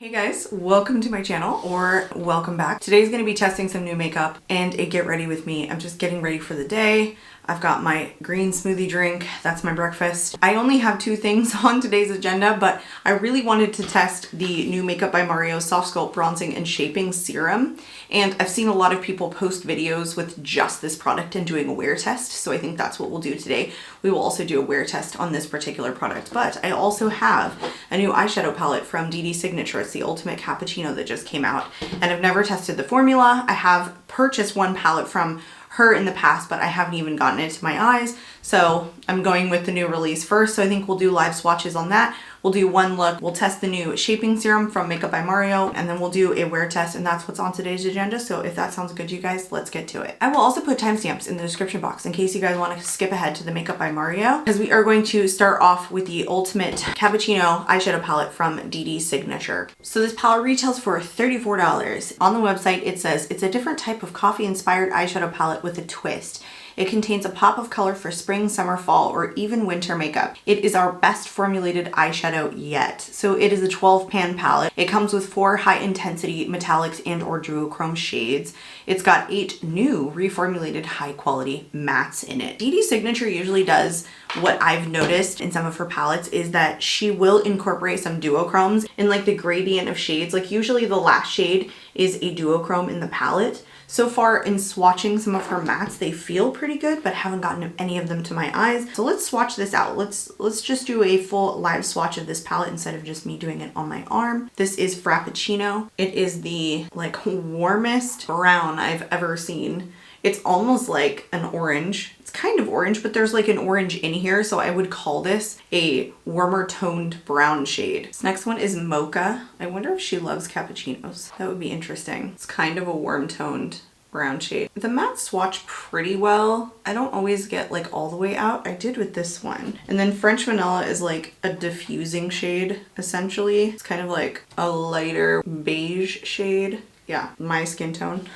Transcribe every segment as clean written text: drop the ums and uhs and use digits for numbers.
Hey guys, welcome to my channel, or welcome back. Today's going to be testing some new makeup and a get ready with me. I'm just getting ready for the day. I've got my green smoothie drink, that's my breakfast. I only have two things on today's agenda, but I really wanted to test the new Makeup by Mario SoftSculpt Bronzing and Shaping Serum. And I've seen a lot of people post videos with just this product and doing a wear test, so I think that's what we'll do today. We will also do a wear test on this particular product, but I also have a new eyeshadow palette from Dede Signature. It's the Ultimate Cappuccino that just came out, and I've never tested the formula. I have purchased one palette from her in the past, but I haven't even gotten it to my eyes, so I'm going with the new release first. So I think we'll do live swatches on that. We'll do one look, we'll test the new shaping serum from Makeup by Mario, and then we'll do a wear test, and that's what's on today's agenda. So if that sounds good to you guys, let's get to it. I will also put timestamps in the description box in case you guys want to skip ahead to the Makeup by Mario, because we are going to start off with the Ultimate Cappuccino eyeshadow palette from Dede Signature. So this palette retails for $34. On the website it says it's a different type of coffee inspired eyeshadow palette with a twist. It contains a pop of color for spring, summer, fall, or even winter makeup. It is our best formulated eyeshadow yet. So it is a 12 pan palette. It comes with 4 high intensity metallics and or duochrome shades. It's got 8 new reformulated high quality mattes in it. Dede Signature usually does what I've noticed in some of her palettes is that she will incorporate some duochromes in like the gradient of shades. Like usually the last shade is a duochrome in the palette. So far in swatching some of her mattes, they feel pretty good, but haven't gotten any of them to my eyes. So let's swatch this out. Let's just do a full live swatch of this palette instead of just me doing it on my arm. This is Frappuccino. It is the like warmest brown I've ever seen. It's almost like an orange. It's kind of orange, but there's like an orange in here, so I would call this a warmer toned brown shade. This next one is Mocha. I wonder if she loves cappuccinos. That would be interesting. It's kind of a warm toned brown shade. The matte swatch pretty well. I don't always get like all the way out. I did with this one. And then French Vanilla is like a diffusing shade, essentially. It's kind of like a lighter beige shade. Yeah, my skin tone.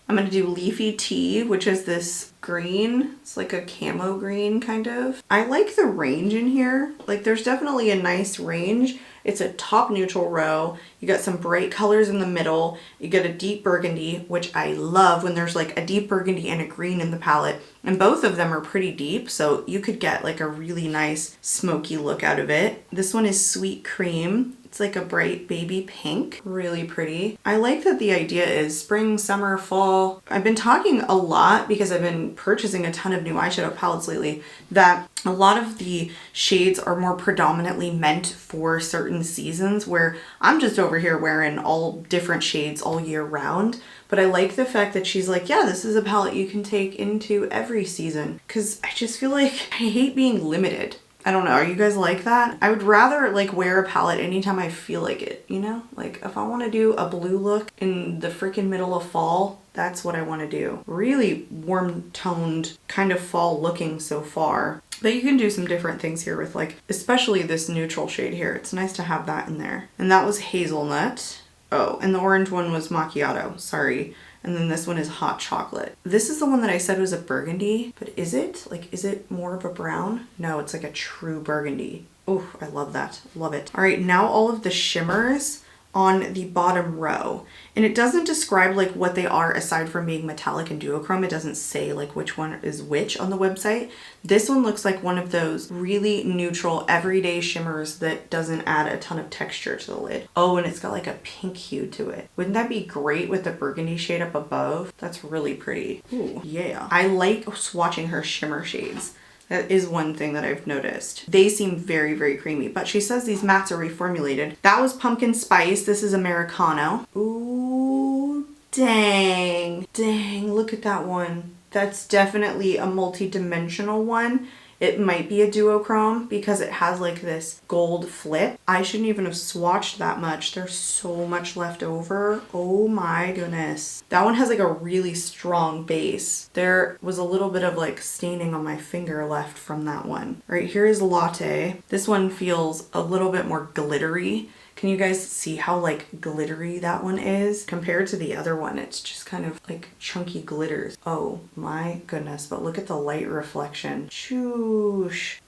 I'm gonna do Leafy Tea, which is this green. It's like a camo green kind of. I like the range in here. Like there's definitely a nice range. It's a top neutral row. You got some bright colors in the middle. You get a deep burgundy, which I love when there's like a deep burgundy and a green in the palette. And both of them are pretty deep, so you could get like a really nice smoky look out of it. This one is Sweet Cream. It's like a bright baby pink, really pretty. I like that the idea is spring, summer, fall. I've been talking a lot because I've been purchasing a ton of new eyeshadow palettes lately that a lot of the shades are more predominantly meant for certain seasons, where I'm just over here wearing all different shades all year round. But I like the fact that she's like, yeah, this is a palette you can take into every season, because I just feel like I hate being limited. I don't know, are you guys like that? I would rather like wear a palette anytime I feel like it, you know? Like if I want to do a blue look in the freaking middle of fall, that's what I want to do. Really warm toned, kind of fall looking so far. But you can do some different things here with like, especially this neutral shade here. It's nice to have that in there. And that was Hazelnut. Oh, and the orange one was Macchiato, sorry. And then this one is Hot Chocolate. This is the one that I said was a burgundy, but is it? Like, is it more of a brown? No, it's like a true burgundy. Oh, I love that. Love it. All right, now all of the shimmers on the bottom row. And it doesn't describe like what they are aside from being metallic and duochrome. It doesn't say like which one is which on the website. This one looks like one of those really neutral everyday shimmers that doesn't add a ton of texture to the lid. Oh, and it's got like a pink hue to it. Wouldn't that be great with the burgundy shade up above? That's really pretty. Ooh, yeah. I like swatching her shimmer shades. That is one thing that I've noticed. They seem very, very creamy, but she says these mattes are reformulated. That was Pumpkin Spice. This is Americano. Ooh, dang. Dang, look at that one. That's definitely a multi-dimensional one. It might be a duochrome because it has like this gold flip. I shouldn't even have swatched that much. There's so much left over. Oh my goodness. That one has like a really strong base. There was a little bit of like staining on my finger left from that one. Right here is Latte. This one feels a little bit more glittery Can you guys see how like glittery that one is? Compared to the other one, it's just kind of like chunky glitters. Oh my goodness, but look at the light reflection. Shoosh.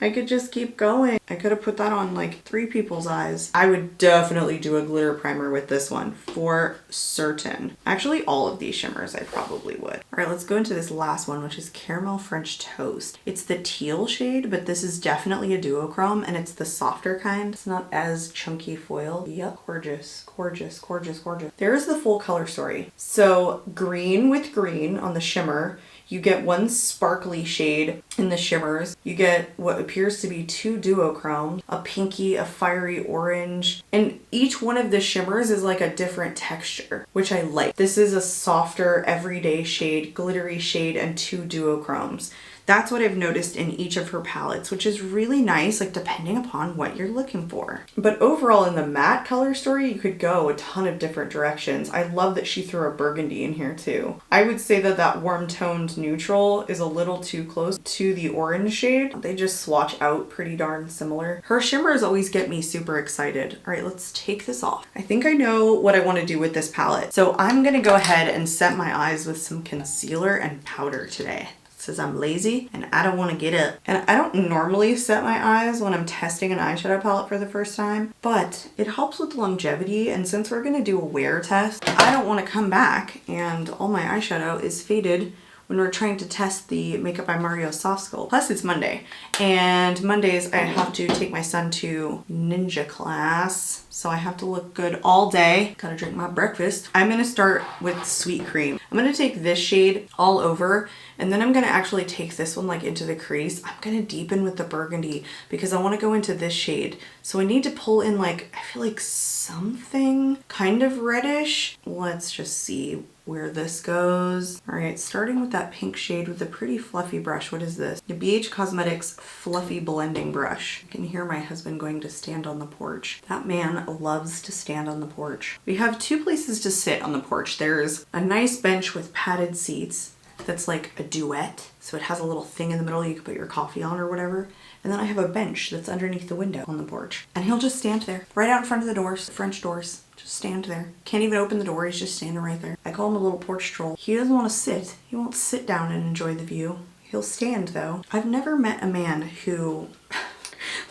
I could just keep going. I could have put that on like 3 people's eyes. I would definitely do a glitter primer with this one for certain. Actually, all of these shimmers I probably would. All right, let's go into this last one, which is Caramel French Toast. It's the teal shade, but this is definitely a duochrome and it's the softer kind. It's not as chunky foil. Yep, gorgeous, gorgeous, gorgeous, gorgeous. There's the full color story. So green with green on the shimmer. You get one sparkly shade in the shimmers. You get what appears to be 2 duochromes, a pinky, a fiery orange, and each one of the shimmers is like a different texture, which I like. This is a softer, everyday shade, glittery shade, and 2 duochromes. That's what I've noticed in each of her palettes, which is really nice, like depending upon what you're looking for. But overall in the matte color story, you could go a ton of different directions. I love that she threw a burgundy in here too. I would say that that warm toned neutral is a little too close to the orange shade. They just swatch out pretty darn similar. Her shimmers always get me super excited. All right, let's take this off. I think I know what I want to do with this palette. So I'm gonna go ahead and set my eyes with some concealer and powder today. Says I'm lazy and I don't want to get up. And I don't normally set my eyes when I'm testing an eyeshadow palette for the first time, but it helps with longevity. And since we're going to do a wear test, I don't want to come back and all my eyeshadow is faded when we're trying to test the Makeup by Mario SoftSculpt. Plus it's Monday, and Mondays I have to take my son to ninja class, so I have to look good all day. Gotta drink my breakfast. I'm gonna start with Sweet Cream. I'm gonna take this shade all over, and then I'm gonna actually take this one like into the crease. I'm gonna deepen with the burgundy because I wanna go into this shade. So I need to pull in like, I feel like something kind of reddish. Let's just see where this goes. All right, starting with that pink shade with a pretty fluffy brush. What is this? The BH Cosmetics Fluffy Blending Brush. I can hear my husband going to stand on the porch. That man loves to stand on the porch. We have 2 places to sit on the porch. There's a nice bench with padded seats that's like a duet. So it has a little thing in the middle you can put your coffee on or whatever. And then I have a bench that's underneath the window on the porch. And he'll just stand there, right out in front of the doors, the French doors. Just stand there. Can't even open the door, he's just standing right there. I call him a little porch troll. He doesn't want to sit. He won't sit down and enjoy the view. He'll stand though. I've never met a man who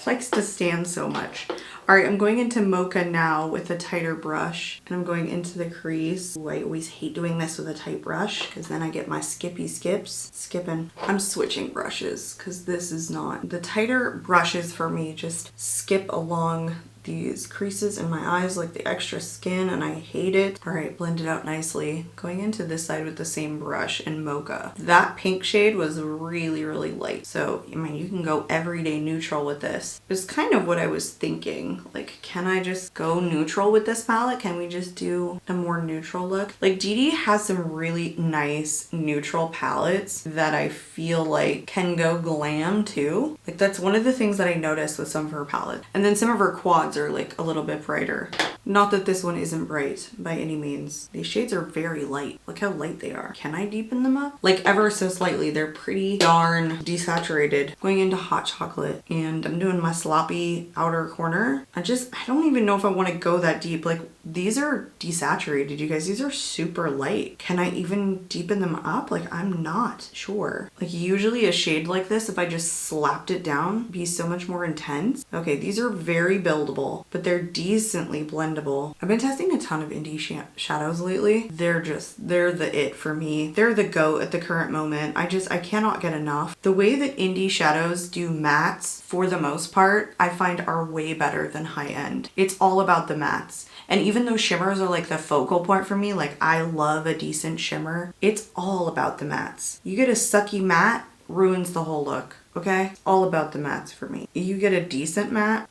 likes to stand so much. All right, I'm going into Mocha now with a tighter brush, and I'm going into the crease. Ooh, I always hate doing this with a tight brush because then I get my skips. Skipping. I'm switching brushes because this is not. The tighter brushes for me just skip along these creases in my eyes, like the extra skin, and I hate it. All right, blend it out nicely. Going into this side with the same brush in Mocha. That pink shade was really, really light. So, I mean, you can go everyday neutral with this. It's kind of what I was thinking. Like, can I just go neutral with this palette? Can we just do a more neutral look? Like, Dede has some really nice neutral palettes that I feel like can go glam too. Like, that's one of the things that I noticed with some of her palettes. And then some of her quads are like a little bit brighter. Not that this one isn't bright by any means. These shades are very light. Look how light they are. Can I deepen them up? Like ever so slightly. They're pretty darn desaturated. Going into Hot Chocolate, and I'm doing my sloppy outer corner. I don't even know if I want to go that deep. Like, these are desaturated, you guys. These are super light. Can I even deepen them up? Like, I'm not sure. Like, usually a shade like this, if I just slapped it down, would be so much more intense. Okay, these are very buildable, but they're decently blendable. I've been testing a ton of indie shadows lately. They're the it for me. They're the go at the current moment. I cannot get enough. The way that indie shadows do mattes, for the most part, I find are way better than high end. It's all about the mattes. And even though shimmers are like the focal point for me, like I love a decent shimmer, it's all about the mattes. You get a sucky matte, ruins the whole look, okay? All about the mattes for me. You get a decent matte,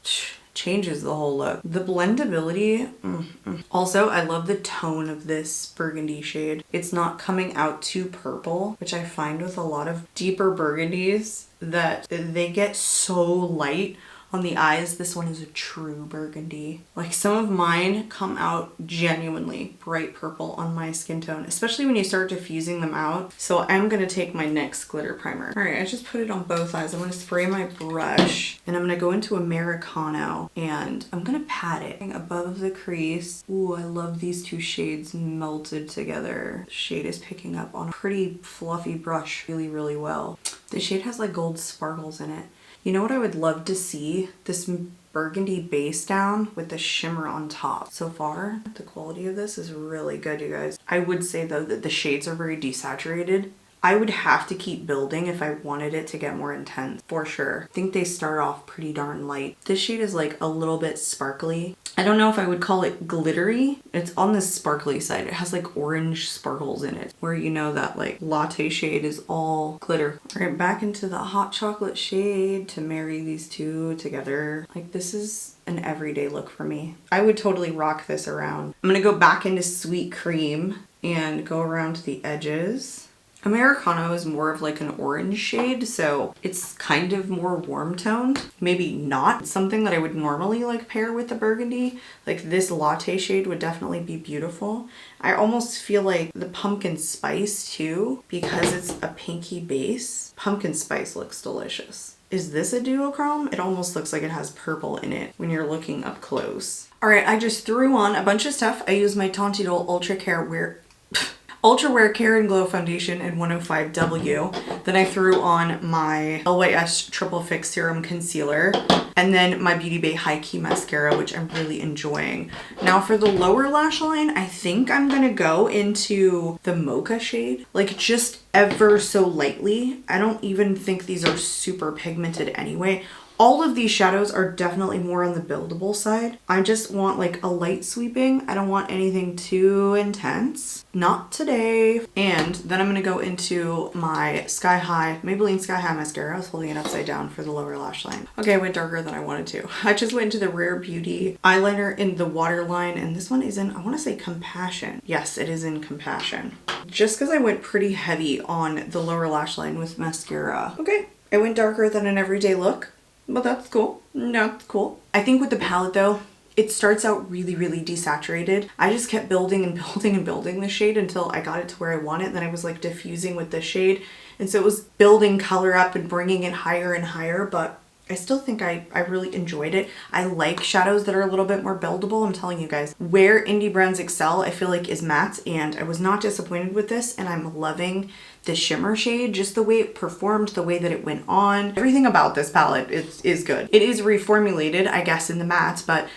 changes the whole look. The blendability, Also, I love the tone of this burgundy shade. It's not coming out too purple, which I find with a lot of deeper burgundies that they get so light On the eyes, this one is a true burgundy. Like some of mine come out genuinely bright purple on my skin tone, especially when you start diffusing them out. So I'm gonna take my NYX glitter primer. All right, I just put it on both eyes. I'm gonna spray my brush and I'm gonna go into Americano and I'm gonna pat it above the crease. Ooh, I love these two shades melted together. The shade is picking up on a pretty fluffy brush really, really well. The shade has like gold sparkles in it. You know what I would love to see? This burgundy base down with the shimmer on top. So far, the quality of this is really good, you guys. I would say though that the shades are very desaturated. I would have to keep building if I wanted it to get more intense, for sure. I think they start off pretty darn light. This shade is like a little bit sparkly. I don't know if I would call it glittery. It's on the sparkly side. It has like orange sparkles in it, where you know that like latte shade is all glitter. All right, back into the hot chocolate shade to marry these two together. Like this is an everyday look for me. I would totally rock this around. I'm gonna go back into Sweet Cream and go around the edges. Americano is more of like an orange shade, so it's kind of more warm toned. Maybe not something that I would normally like pair with the burgundy. Like this latte shade would definitely be beautiful. I almost feel like the pumpkin spice too, because it's a pinky base. Pumpkin spice looks delicious. Is this a duochrome? It almost looks like it has purple in it when you're looking up close. All right, I just threw on a bunch of stuff. I used my Tontidol Ultra Wear Care and Glow Foundation in 105W. Then I threw on my LYS Triple Fix Serum Concealer. And then my Beauty Bay High Key Mascara, which I'm really enjoying. Now for the lower lash line, I think I'm gonna go into the Mocha shade. Like just ever so lightly. I don't even think these are super pigmented anyway. All of these shadows are definitely more on the buildable side. I just want like a light sweeping. I don't want anything too intense. Not today. And then I'm gonna go into my Sky High, Maybelline Sky High mascara. I was holding it upside down for the lower lash line. Okay, I went darker than I wanted to. I just went into the Rare Beauty eyeliner in the waterline, and this one is in, I wanna say Compassion. Yes, it is in Compassion. Just because I went pretty heavy on the lower lash line with mascara. Okay, I went darker than an everyday look. But that's cool. That's cool. I think with the palette though, it starts out really, really desaturated. I just kept building and building and building the shade until I got it to where I want it. Then I was like diffusing with the shade. And so it was building color up and bringing it higher and higher, but I still think I really enjoyed it. I like shadows that are a little bit more buildable. I'm telling you guys, where indie brands excel, I feel like is matte, and I was not disappointed with this, and I'm loving the shimmer shade, just the way it performed, the way that it went on. Everything about this palette is good. It is reformulated, I guess, in the mattes, but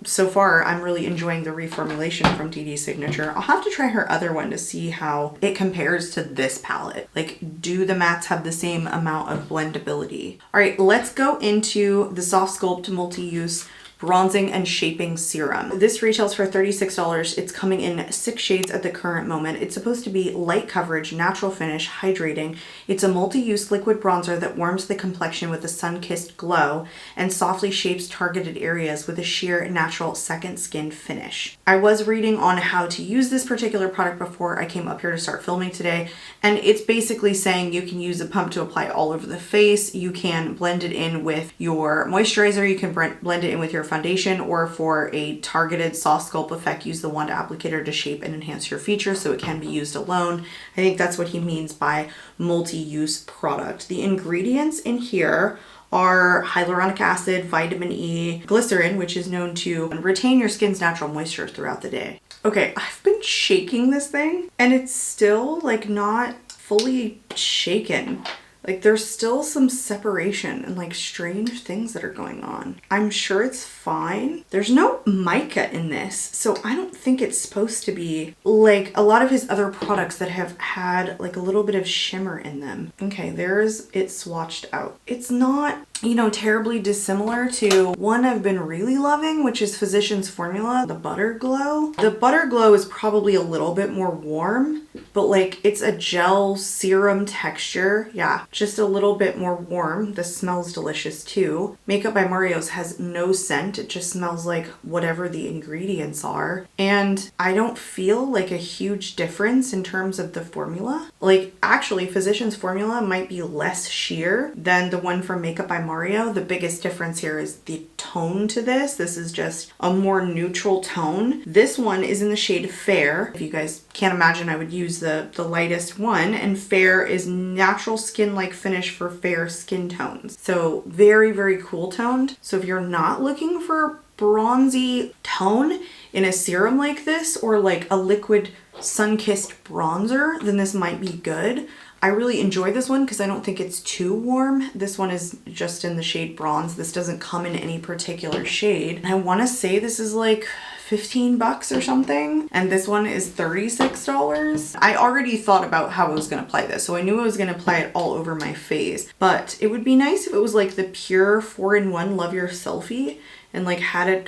so far I'm really enjoying the reformulation from Dede Signature. I'll have to try her other one to see how it compares to this palette. Like, do the mattes have the same amount of blendability? All right, let's go into the SoftSculpt Multi-Use Bronzing and Shaping Serum. This retails for $36. It's coming in 6 shades at the current moment. It's supposed to be light coverage, natural finish, hydrating. It's a multi-use liquid bronzer that warms the complexion with a sun-kissed glow and softly shapes targeted areas with a sheer, natural second skin finish. I was reading on how to use this particular product before I came up here to start filming today, and it's basically saying you can use a pump to apply all over the face. You can blend it in with your moisturizer. You can blend it in with your foundation, or for a targeted soft sculpt effect, use the wand applicator to shape and enhance your features so it can be used alone. I think that's what he means by multi-use product. The ingredients in here are hyaluronic acid, vitamin E, glycerin, which is known to retain your skin's natural moisture throughout the day. Okay, I've been shaking this thing and it's still like not fully shaken. Like there's still some separation and like strange things that are going on. I'm sure it's fine. There's no mica in this, so I don't think it's supposed to be like a lot of his other products that have had like a little bit of shimmer in them. Okay, there's it swatched out. It's not, you know, terribly dissimilar to one I've been really loving, which is Physicians Formula, the Butter Glow. The Butter Glow is probably a little bit more warm, but like it's a gel serum texture. Yeah, just a little bit more warm. This smells delicious too. Makeup by Mario's has no scent. It just smells like whatever the ingredients are. And I don't feel like a huge difference in terms of the formula. Like actually Physicians Formula might be less sheer than the one from Makeup by Mario. The biggest difference here is the tone to this. This is just a more neutral tone. This one is in the shade Fair. If you guys can't imagine, I would use the lightest one, and Fair is natural skin-like finish for fair skin tones. So very, very cool toned. So if you're not looking for bronzy tone in a serum like this, or like a liquid sun-kissed bronzer, then this might be good. I really enjoy this one because I don't think it's too warm. This one is just in the shade bronze. This doesn't come in any particular shade. I want to say this is like 15 bucks or something, and this one is $36. I already thought about how I was going to apply this, so I knew I was going to apply it all over my face, but it would be nice if it was like the pure 4-in-1 Love Your Selfie and like had it.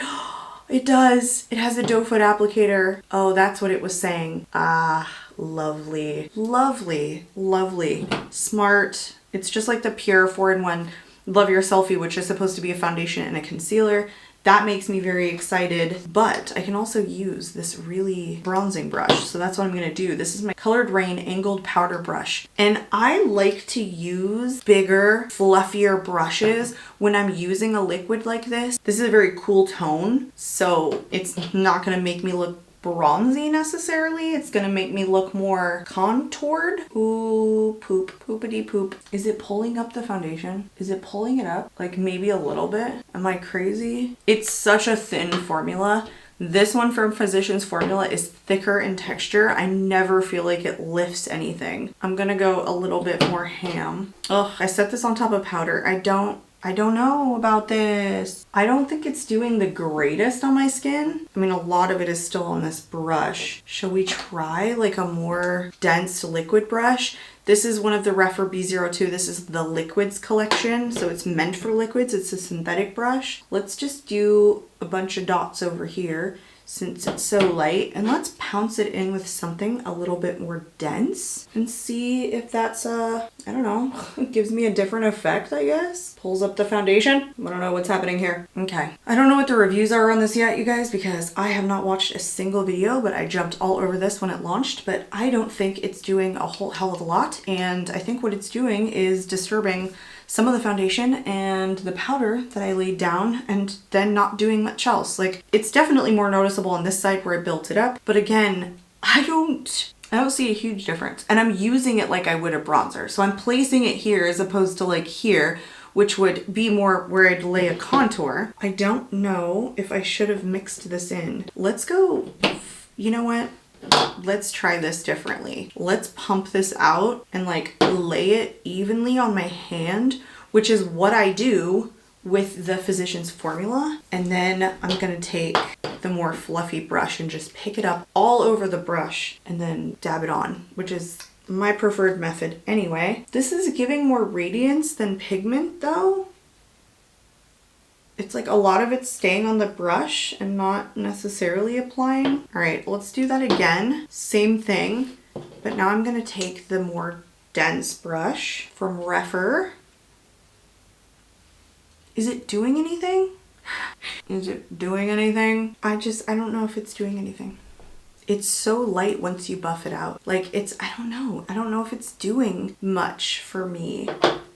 It does. It has a doe foot applicator. Oh, that's what it was saying. Ah, lovely, lovely, lovely, smart. It's just like the pure 4-in-1 Love Your Selfie, which is supposed to be a foundation and a concealer. That makes me very excited, but I can also use this really bronzing brush. So that's what I'm gonna do. This is my Colored Rain Angled Powder Brush. And I like to use bigger, fluffier brushes when I'm using a liquid like this. This is a very cool tone, so it's not gonna make me look bronzy necessarily. It's gonna make me look more contoured. Ooh, poop, poopity poop. Is it pulling up the foundation? Is it pulling it up? Like maybe a little bit? Am I crazy? It's such a thin formula. This one from Physicians Formula is thicker in texture. I never feel like it lifts anything. I'm gonna go a little bit more ham. Ugh, I set this on top of powder. I don't know about this. I don't think it's doing the greatest on my skin. I mean, a lot of it is still on this brush. Shall we try like a more dense liquid brush? This is one of the Refer B02. This is the liquids collection, so it's meant for liquids. It's a synthetic brush. Let's just do a bunch of dots over here since it's so light, and let's pounce it in with something a little bit more dense and see if that's I don't know, it gives me a different effect, I guess. Pulls up the foundation. I don't know what's happening here. Okay, I don't know what the reviews are on this yet, you guys, because I have not watched a single video, but I jumped all over this when it launched. But I don't think it's doing a whole hell of a lot, and I think what it's doing is disturbing some of the foundation and the powder that I laid down, and then not doing much else. Like, it's definitely more noticeable on this side where I built it up, but again, I don't see a huge difference. And I'm using it like I would a bronzer. So I'm placing it here as opposed to like here, which would be more where I'd lay a contour. I don't know if I should have mixed this in. Let's go, you know what? Let's try this differently. Let's pump this out and like lay it evenly on my hand, which is what I do with the Physicians Formula. And then I'm gonna take the more fluffy brush and just pick it up all over the brush and then dab it on, which is my preferred method anyway. This is giving more radiance than pigment though. It's like a lot of it's staying on the brush and not necessarily applying. All right, let's do that again. Same thing, but now I'm gonna take the more dense brush from Refer. Is it doing anything? Is it doing anything? I don't know if it's doing anything. It's so light once you buff it out. Like I don't know if it's doing much for me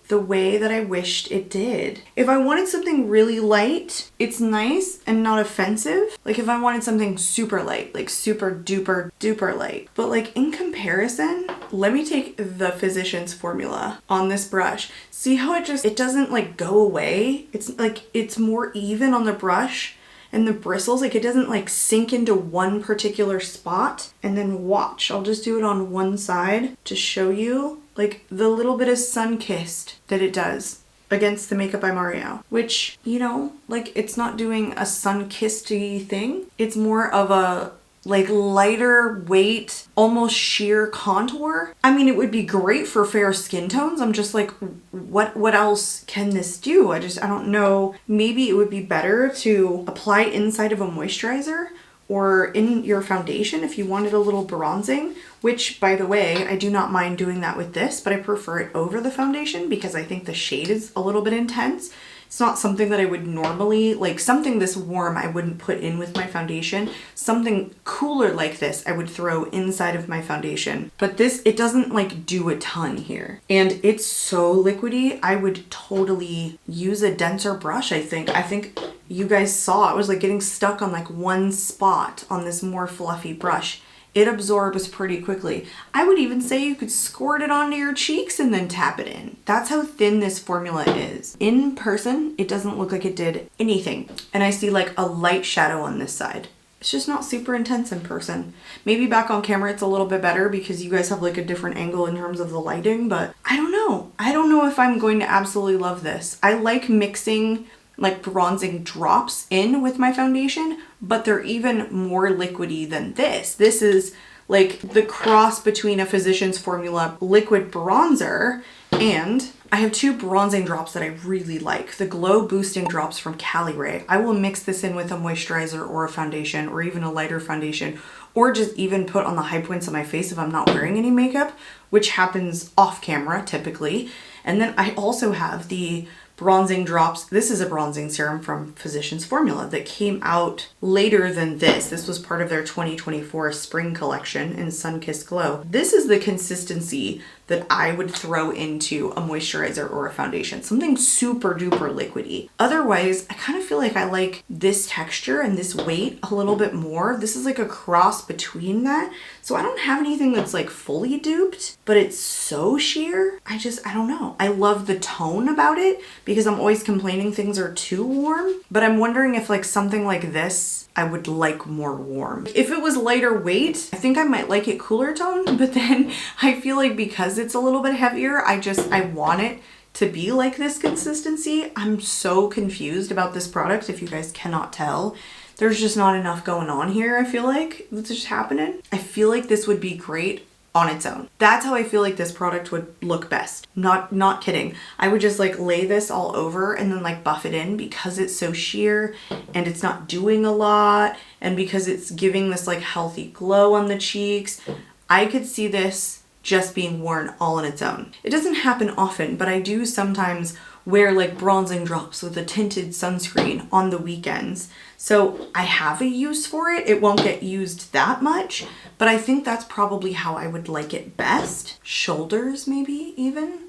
the way that I wished it did. If I wanted something really light, it's nice and not offensive. Like if I wanted something super light, like super duper duper light. But like in comparison, let me take the Physicians Formula on this brush. See how it doesn't like go away? It's like, it's more even on the brush and the bristles, like it doesn't like sink into one particular spot. And then watch, I'll just do it on one side to show you like the little bit of sun-kissed that it does against the Makeup by Mario, which, you know, like it's not doing a sun-kissed-y thing. It's more of a like lighter weight, almost sheer contour. I mean, it would be great for fair skin tones. I'm just like, what else can this do? I don't know. Maybe it would be better to apply inside of a moisturizer or in your foundation if you wanted a little bronzing, which by the way, I do not mind doing that with this, but I prefer it over the foundation because I think the shade is a little bit intense. It's not something that I would normally, like something this warm I wouldn't put in with my foundation. Something cooler like this I would throw inside of my foundation. But this, it doesn't like do a ton here. And it's so liquidy, I would totally use a denser brush, I think. I think you guys saw, I was like getting stuck on like one spot on this more fluffy brush. It absorbs pretty quickly. I would even say you could squirt it onto your cheeks and then tap it in. That's how thin this formula is. In person, it doesn't look like it did anything. And I see like a light shadow on this side. It's just not super intense in person. Maybe back on camera it's a little bit better because you guys have like a different angle in terms of the lighting, but I don't know. I don't know if I'm going to absolutely love this. I like mixing like bronzing drops in with my foundation, but they're even more liquidy than this. This is like the cross between a Physicians Formula liquid bronzer, and I have two bronzing drops that I really like. The glow boosting drops from KARIM. I will mix this in with a moisturizer or a foundation or even a lighter foundation, or just even put on the high points of my face if I'm not wearing any makeup, which happens off camera typically. And then I also have the bronzing drops. This is a bronzing serum from Physicians Formula that came out later than this. This was part of their 2024 spring collection in Sun-Kissed Glow. This is the consistency that I would throw into a moisturizer or a foundation. Something super duper liquidy. Otherwise, I kind of feel like I like this texture and this weight a little bit more. This is like a cross between that. So I don't have anything that's like fully duped, but it's so sheer. I don't know. I love the tone about it because I'm always complaining things are too warm, but I'm wondering if like something like this I would like more warm. If it was lighter weight, I think I might like it cooler tone, but then I feel like because it's a little bit heavier, I want it to be like this consistency. I'm so confused about this product, if you guys cannot tell. There's just not enough going on here, I feel like, that's just happening. I feel like this would be great on its own. That's how I feel like this product would look best. Not kidding. I would just like lay this all over and then like buff it in because it's so sheer and it's not doing a lot, and because it's giving this like healthy glow on the cheeks. I could see this just being worn all on its own. It doesn't happen often, but I do sometimes wear like bronzing drops with a tinted sunscreen on the weekends. So I have a use for it. It won't get used that much, but I think that's probably how I would like it best. Shoulders maybe even,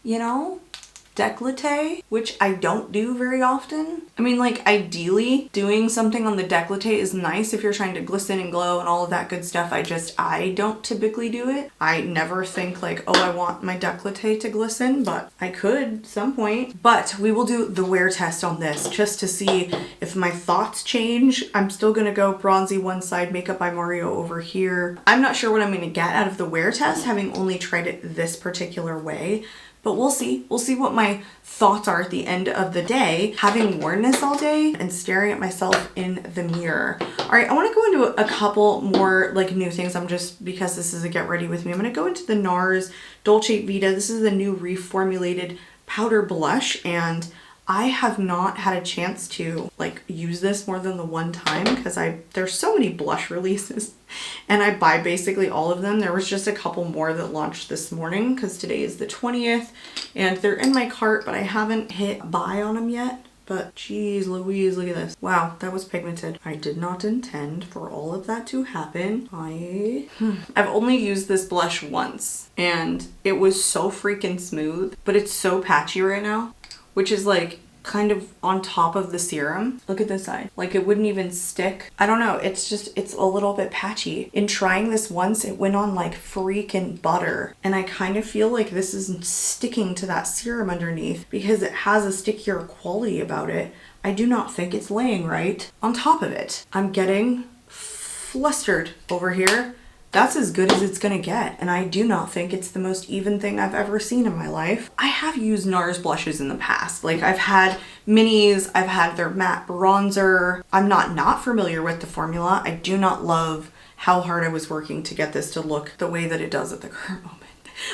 you know? Décolleté, which I don't do very often. I mean, like ideally doing something on the décolleté is nice if you're trying to glisten and glow and all of that good stuff. I don't typically do it. I never think like, oh, I want my décolleté to glisten, but I could at some point. But we will do the wear test on this just to see if my thoughts change. I'm still gonna go bronzy one side, Makeup by Mario over here. I'm not sure what I'm gonna get out of the wear test, having only tried it this particular way. But we'll see. We'll see what my thoughts are at the end of the day, having worn this all day and staring at myself in the mirror. All right, I want to go into a couple more like new things. Because this is a get ready with me, I'm going to go into the NARS Dolce Vita. This is the new reformulated powder blush, and I have not had a chance to like use this more than the one time because there's so many blush releases and I buy basically all of them. There was just a couple more that launched this morning because today is the 20th and they're in my cart, but I haven't hit buy on them yet. But geez Louise, look at this. Wow, that was pigmented. I did not intend for all of that to happen. I've only used this blush once and it was so freaking smooth, but it's so patchy right now, which is like kind of on top of the serum. Look at this side. Like it wouldn't even stick. I don't know. It's a little bit patchy. In trying this once, it went on like freaking butter. And I kind of feel like this is sticking to that serum underneath because it has a stickier quality about it. I do not think it's laying right on top of it. I'm getting flustered over here. That's as good as it's gonna get, and I do not think it's the most even thing I've ever seen in my life. I have used NARS blushes in the past. Like I've had minis, I've had their matte bronzer. I'm not familiar with the formula. I do not love how hard I was working to get this to look the way that it does at the current moment.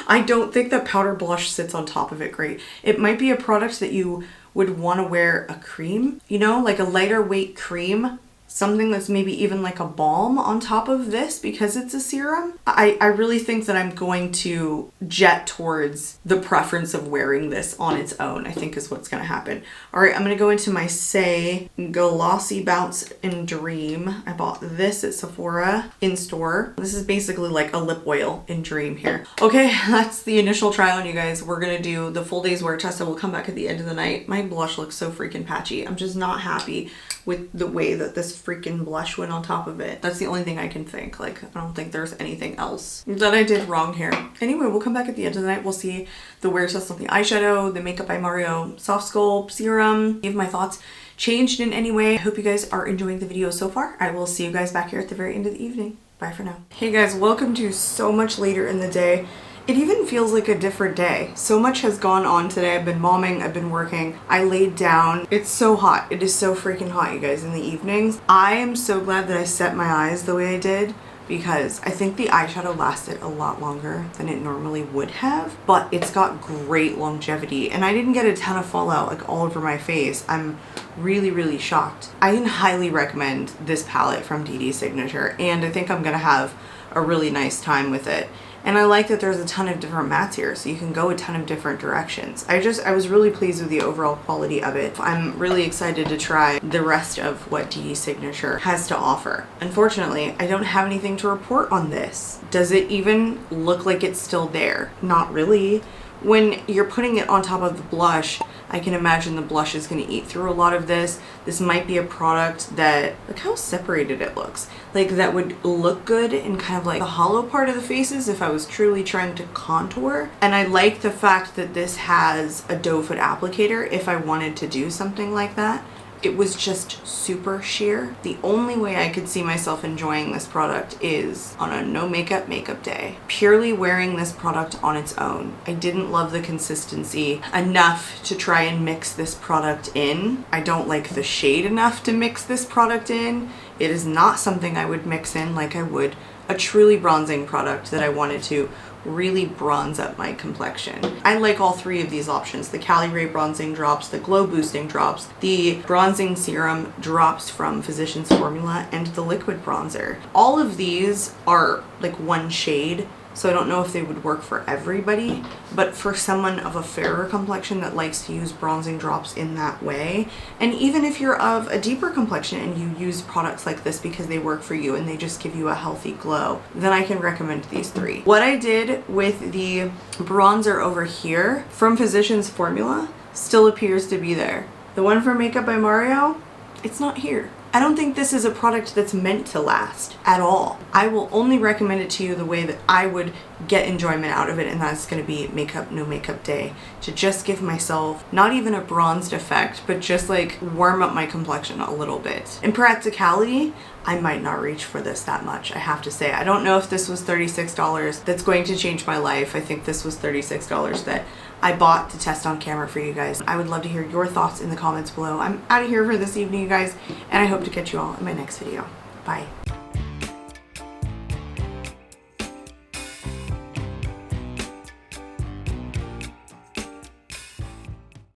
I don't think that powder blush sits on top of it great. It might be a product that you would want to wear a cream, you know, like a lighter weight cream something that's maybe even like a balm on top of this because it's a serum. I really think that I'm going to jet towards the preference of wearing this on its own, I think is what's gonna happen. All right, I'm gonna go into my Say Glossy Bounce and Dream. I bought this at Sephora in store. This is basically like a lip oil in Dream here. Okay, that's the initial try on, you guys. We're gonna do the full day's wear test and we'll come back at the end of the night. My blush looks so freaking patchy. I'm just not happy with the way that this freaking blush went on top of it. That's the only thing I can think. Like, I don't think there's anything else that I did wrong here. Anyway, we'll come back at the end of the night. We'll see the wear test on the eyeshadow, the Makeup by Mario SoftSculpt serum, give my thoughts changed in any way. I hope you guys are enjoying the video so far. I will see you guys back here at the very end of the evening. Bye for now. Hey guys, welcome to so much later in the day. It even feels like a different day. So much has gone on today. I've been momming, I've been working. I laid down. It's so hot. It is so freaking hot, you guys, in the evenings. I am so glad that I set my eyes the way I did because I think the eyeshadow lasted a lot longer than it normally would have, but it's got great longevity and I didn't get a ton of fallout like all over my face. I'm really shocked. I can highly recommend this palette from Dede Signature and I think I'm gonna have a really nice time with it. And I like that there's a ton of different mattes here, so you can go a ton of different directions. I was really pleased with the overall quality of it. I'm really excited to try the rest of what Dede Signature has to offer. Unfortunately, I don't have anything to report on this. Does it even look like it's still there? Not really. When you're putting it on top of the blush, I can imagine the blush is going to eat through a lot of this. This might be a product that, look how separated it looks. Like that would look good in kind of like the hollow part of the faces if I was truly trying to contour. And I like the fact that this has a doe foot applicator if I wanted to do something like that. It was just super sheer. The only way I could see myself enjoying this product is on a no makeup day. Purely wearing this product on its own. I didn't love the consistency enough to try and mix this product in. I don't like the shade enough to mix this product in. It is not something I would mix in like I would a truly bronzing product that I wanted to really bronze up my complexion. I like all three of these options. The Cali Ray bronzing drops, the glow boosting drops, the bronzing serum drops from Physicians Formula, and the liquid bronzer. All of these are like one shade, so I don't know if they would work for everybody, but for someone of a fairer complexion that likes to use bronzing drops in that way, and even if you're of a deeper complexion and you use products like this because they work for you and they just give you a healthy glow, then I can recommend these three. What I did with the bronzer over here from Physicians Formula still appears to be there. The one from Makeup by Mario, it's not here. I don't think this is a product that's meant to last at all. I will only recommend it to you the way that I would get enjoyment out of it, and that's going to be makeup, no makeup day, to just give myself not even a bronzed effect, but just like warm up my complexion a little bit. In practicality, I might not reach for this that much, I have to say. I don't know if this was $36 that's going to change my life. I think this was $36 that I bought to test on camera for you guys. I would love to hear your thoughts in the comments below. I'm out of here for this evening, you guys, and I hope to catch you all in my next video. Bye.